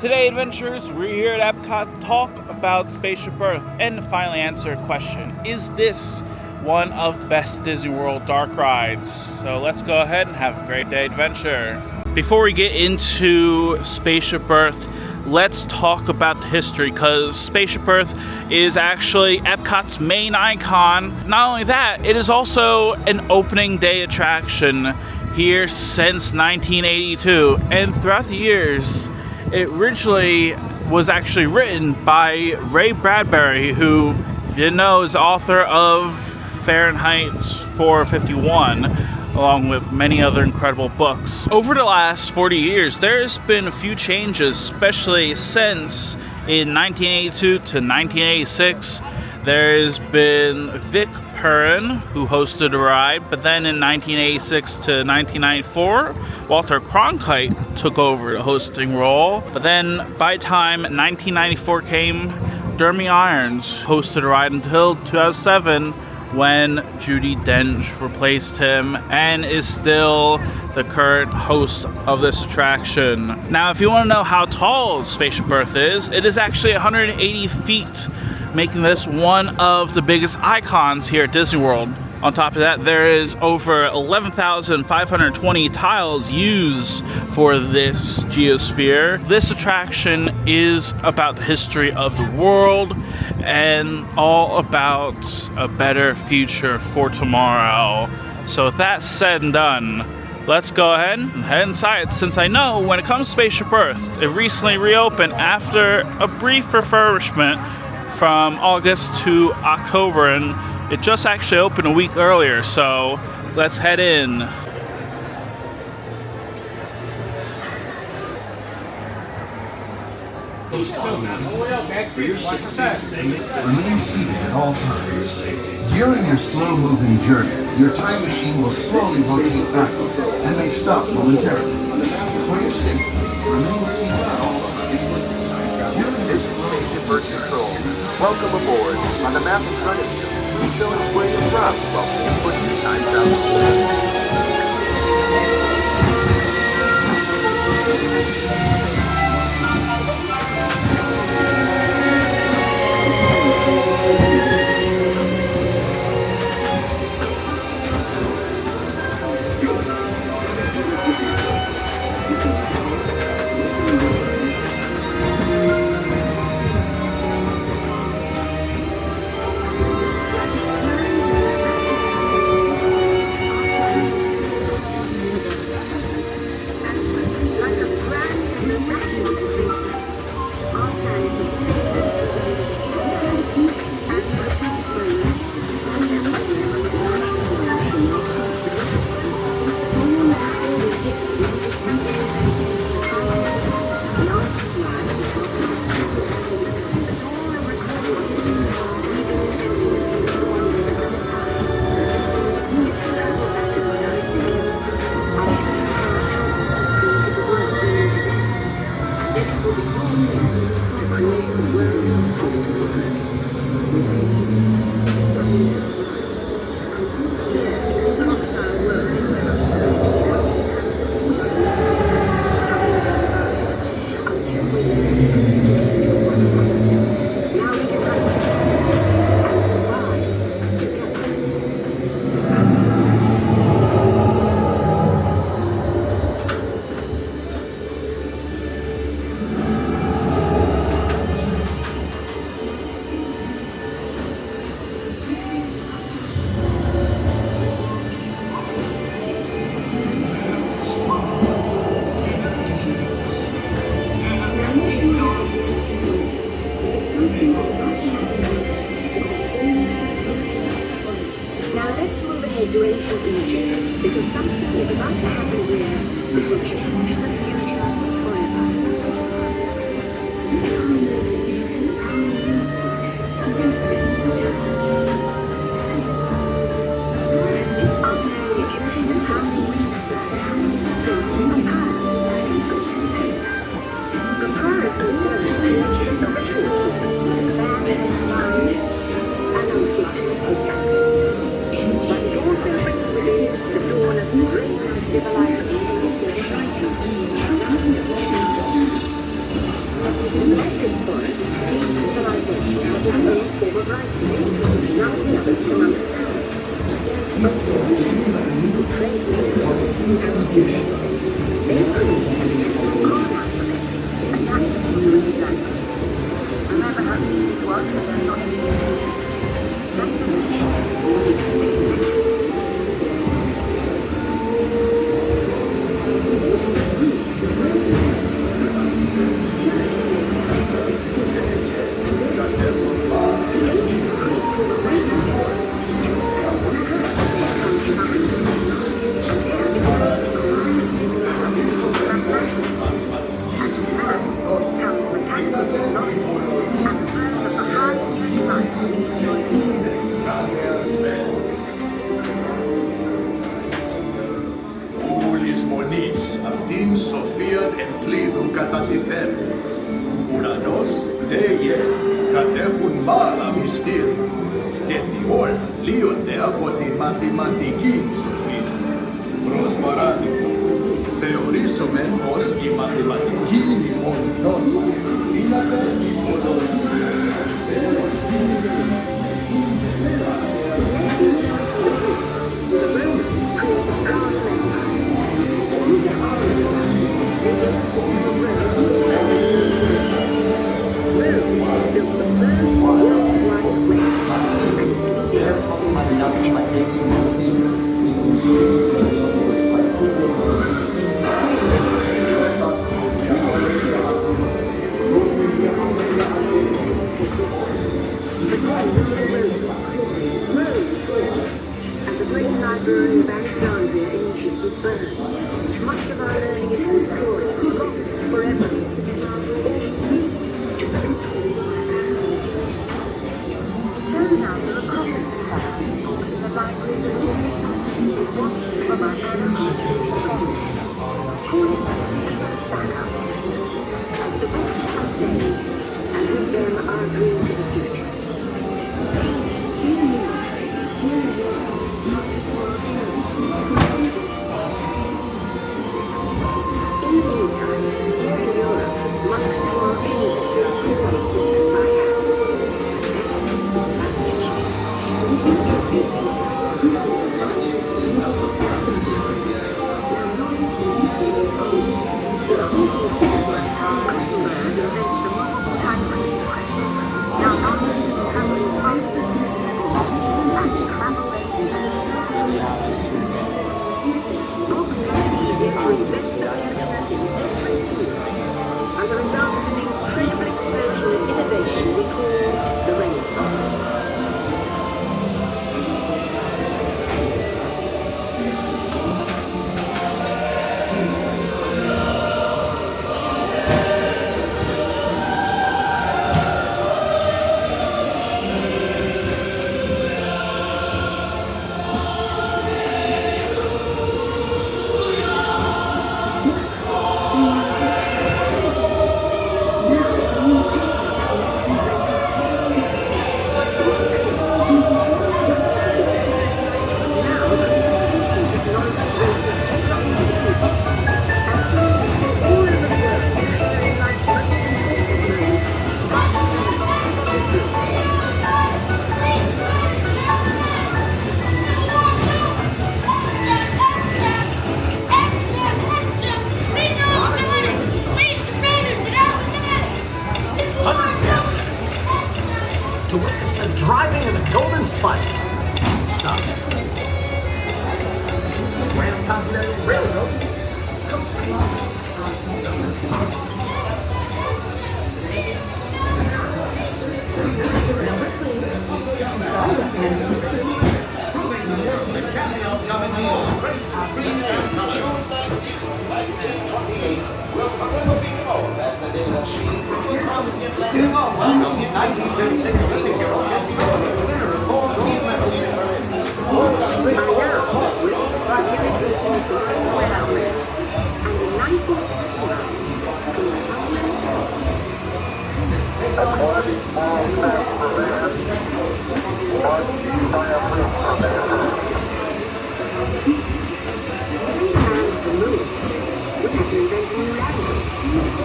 Today, adventurers, we're here at EPCOT to talk about Spaceship Earth and finally answer a question. Is this one of the best Disney World dark rides? So let's go ahead and have a great day adventure. Before we get into Spaceship Earth, let's talk about the history, because Spaceship Earth is actually EPCOT's main icon. Not only that, it is also an opening day attraction here since 1982, and throughout the years, it originally was actually written by Ray Bradbury, who, if you didn't know, is the author of Fahrenheit 451, along with many other incredible books. Over the last 40 years, there's been a few changes, especially since in 1982 to 1986. There's been Vic Perrin, who hosted the ride, but then in 1986 to 1994, Walter Cronkite took over the hosting role. But then by the time 1994 came, Jeremy Irons hosted the ride until 2007, when Judi Dench replaced him and is still the current host of this attraction. Now, if you want to know how tall Spaceship Earth is, it is actually 180 feet, making this one of the biggest icons here at Disney World. On top of that, there is over 11,520 tiles used for this geosphere. This attraction is about the history of the world and all about a better future for tomorrow. So with that said and done, let's go ahead and head inside, since I know when it comes to Spaceship Earth, it recently reopened after a brief refurbishment from August to October, and it just actually opened a week earlier, so let's head in. For your safety, remain seated at all times. During your slow-moving journey, your time machine will slowly rotate backward and may stop momentarily. For your safety, remain seated at all times. During your slow Bird Control. Welcome aboard. On the map in front of you, please show us where you're from while we input your time travel. To ancient Egypt, because something is about to happen there which will change the future forever. This unknown Egyptian house built in the palace. The palace was ancient original, abandoned size, and unflushed pickaxes. But it also brings with it the dawn of great civilization. try to make things none of the others can understand. Unfortunately, trade makers and people, they create a simple art alphabet adapted to English language. Remember how easy it was for them not to be confused?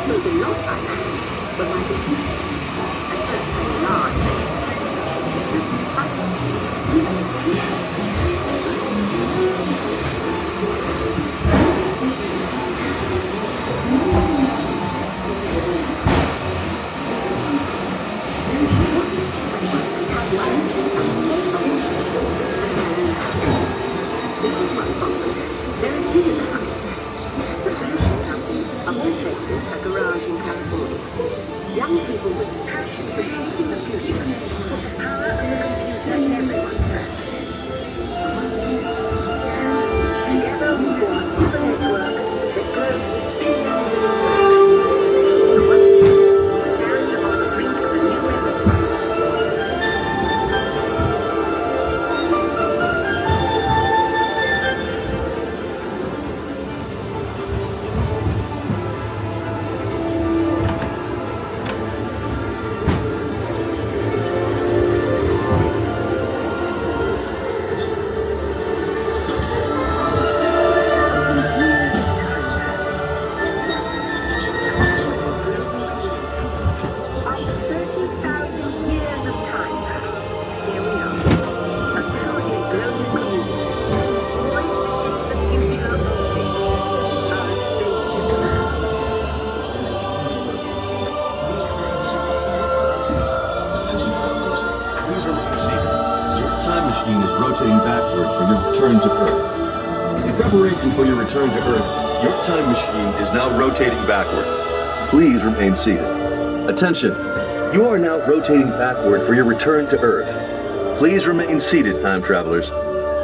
Spoken not by man, but by the people. At first only large, young people with passion for shaping the future put the power of the computer in everyone's hands. Together we form a super network that grows with billions of users. The world stands on the brink of a new era. After 30,000 years of time travel, here we are, a truly global community, poised to shape the future of space, our spaceship Earth. Please remain seated. Your time machine is rotating backward for your return to Earth. In preparation for your return to Earth, your time machine is now rotating backward. Please remain seated. Attention! You are now rotating backward for your return to Earth. Please remain seated, time travelers.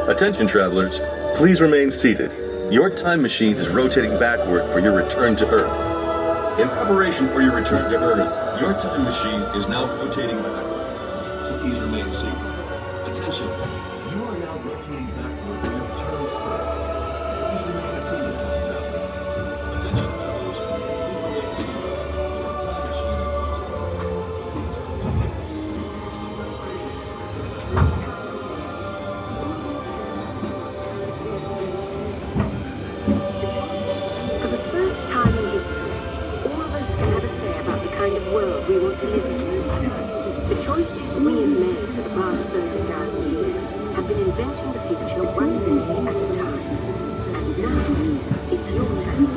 Attention, travelers. Please remain seated. Your time machine is rotating backward for your return to Earth. In preparation for your return to Earth, your time machine is now rotating backward. Please remain seated. Attention. You are now rotating backward for your return to Earth. Please remain seated, time travelers. Attention, travelers. Please remain seated. Your time machine For the first time in history, all of us can have a say about the kind of world we want to live in. The choices we have made for the past 30,000 years have been inventing the future one day at a time. And now, it's your turn.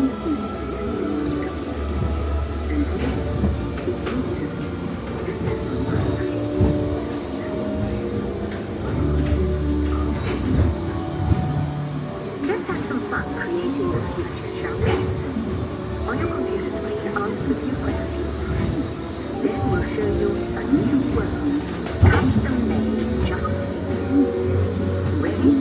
Let's have some fun creating the future, shall we? On your computer screen, answer a few questions first. Then we'll show you a new world, custom made just for you. Ready?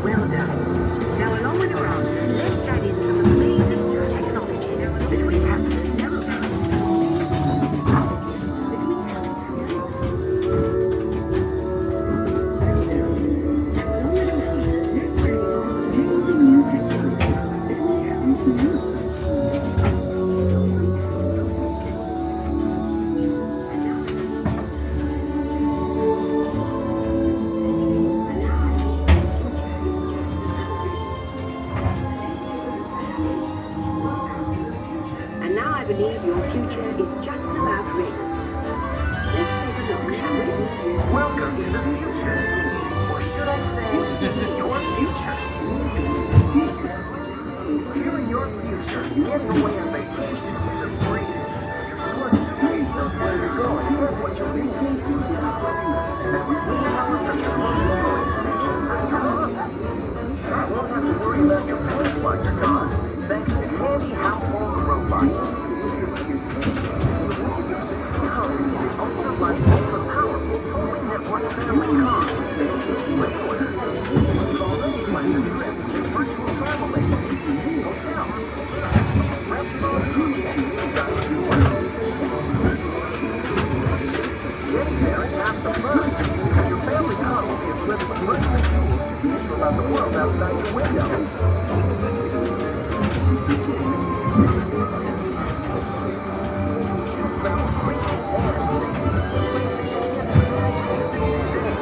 Well done. Now, along with your answers, let's add in some amazing new technology that we haven't known about. And now I believe your future is just about ready. Let's take a look, shall we? Welcome to the future. Or should I say, your future. Here in your future, getting away on vacation is a breeze. Your smart suitcase knows where you're going and what you'll need. And with me helping from your remote station, you're off. I won't have to worry about your pants while you're gone, thanks to handy household robots. You're sitting home in the ultra-light, ultra-powerful, totally networked family car. They can take you anywhere. You've already planned a trip, virtual travel agent, hotels, restaurants, guided tours. Getting there is half the fun, so your family car will be equipped with virtual tools to teach you about the world outside your window. Travel quickly and safely to places you can't imagine visiting today.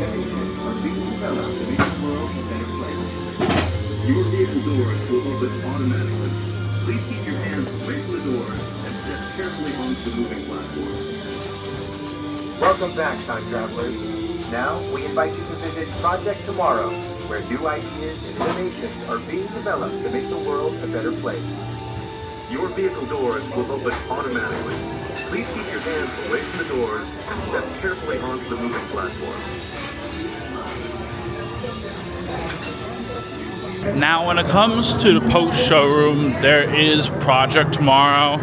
engines are being developed to make the world a better place. Your vehicle doors will open automatically. Please keep your hands away from the doors and step carefully onto the moving platform. Welcome back, time travelers. Now, we invite you to visit Project Tomorrow, where new ideas and innovations are being developed to make the world a better place. Your vehicle doors will open automatically. Please keep your hands away from the doors and step carefully onto the moving platform. Now, when it comes to the post showroom, there is Project Tomorrow.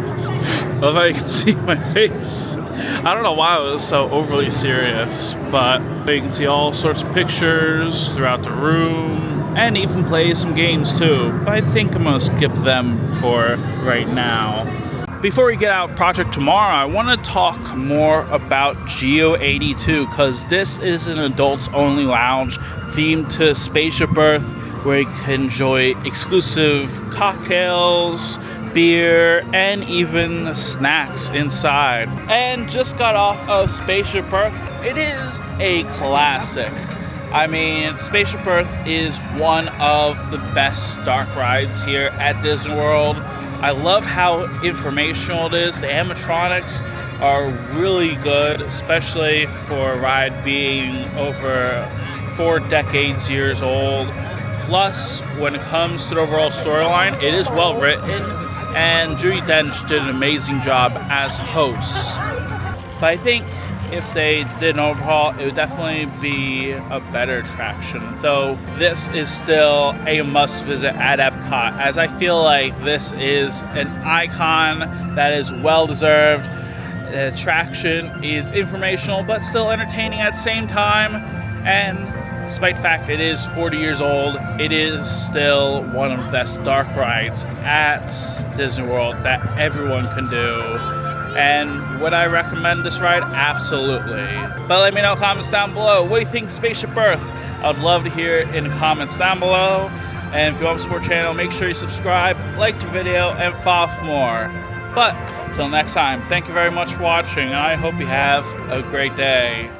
If I can see my face. I don't know why I was so overly serious, but you can see all sorts of pictures throughout the room and even play some games too. But I think I'm gonna skip them for right now. Before we get out Project Tomorrow, I want to talk more about Geo 82 because this is an adults only lounge themed to Spaceship Earth, where you can enjoy exclusive cocktails, beer, and even snacks inside. And just got off of Spaceship Earth. It is a classic. I mean, Spaceship Earth is one of the best dark rides here at Disney World. I love how informational it is. The animatronics are really good, especially for a ride being over 4 decades years old. Plus, when it comes to the overall storyline, it is well written, and Judy Dench did an amazing job as host. But I think if they did an overhaul, it would definitely be a better attraction. Though this is still a must visit at EPCOT, as I feel like this is an icon that is well deserved. The attraction is informational but still entertaining at the same time, and despite the fact it is 40 years old, it is still one of the best dark rides at Disney World that everyone can do. And would I recommend this ride? Absolutely. But let me know in the comments down below. What do you think of Spaceship Earth? I'd love to hear it in the comments down below. And if you want to support the channel, make sure you subscribe, like the video, and follow for more. But until next time, thank you very much for watching, and I hope you have a great day.